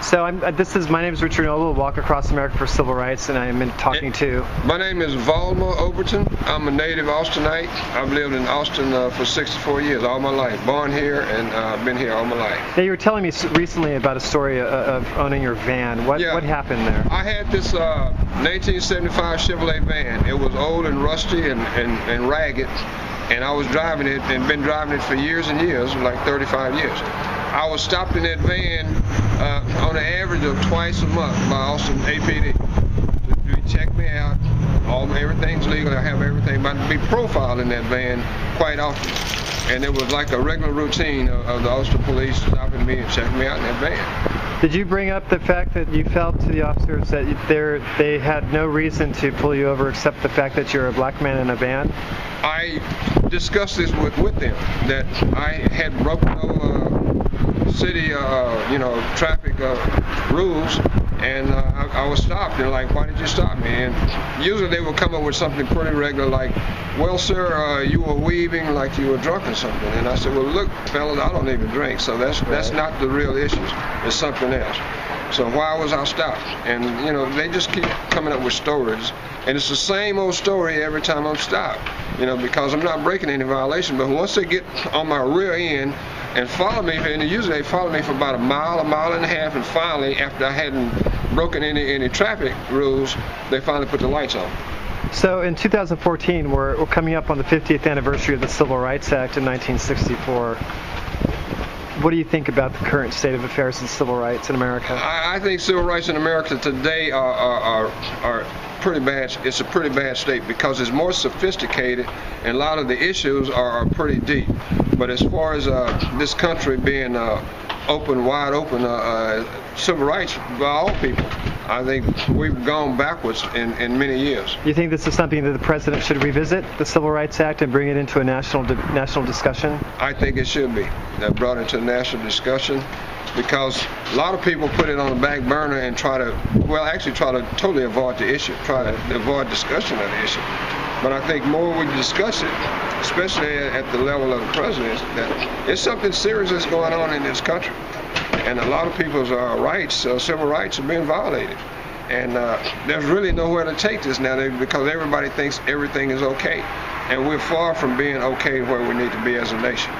So my name is Richard Noble, Walk Across America for Civil Rights, and I am talking to... My name is Volmer Overton. I'm a native Austinite. I've lived in Austin for 64 years, all my life. Born here, and I've been here all my life. Yeah, you were telling me recently about a story of owning your van. What happened there? I had this 1975 Chevrolet van. It was old and rusty and ragged, and I was driving it and been driving it for years and years, like 35 years. I was stopped in that van on an average of twice a month by Austin APD. They check me out. Everything's legal. I have everything. But I'd be profiled in that van quite often. And it was like a regular routine of the Austin police stopping me and checking me out in that van. Did you bring up the fact that you felt to the officers that they had no reason to pull you over except the fact that you're a black man in a van? I discussed this with them, that I had broken city, traffic rules, and I was stopped. They're like, "Why did you stop me?" And usually they would come up with something pretty regular, like, "Well, sir, you were weaving like you were drunk or something." And I said, "Well, look, fellas, I don't even drink, so that's not the real issue. It's something else." So why was I stopped? And they just keep coming up with stories, and it's the same old story every time I'm stopped. Because I'm not breaking any violation, but once they get on my rear end and follow me, and usually they follow me for about a mile and a half, and finally, after I hadn't broken any traffic rules, they finally put the lights on. So in 2014, we're coming up on the 50th anniversary of the Civil Rights Act in 1964. What do you think about the current state of affairs in civil rights in America? I think civil rights in America today are pretty bad. It's a pretty bad state because it's more sophisticated, and a lot of the issues are pretty deep. But as far as this country being wide open, civil rights by all people, I think we've gone backwards in many years. You think this is something that the president should revisit, the Civil Rights Act, and bring it into a national discussion? I think it should be brought into a national discussion, because a lot of people put it on the back burner and try to totally avoid the issue, try to avoid discussion of the issue. But I think more we discuss it, especially at the level of the president, that it's something serious that's going on in this country. And a lot of people's rights, civil rights, are being violated. And there's really nowhere to take this now, because everybody thinks everything is okay. And we're far from being okay where we need to be as a nation.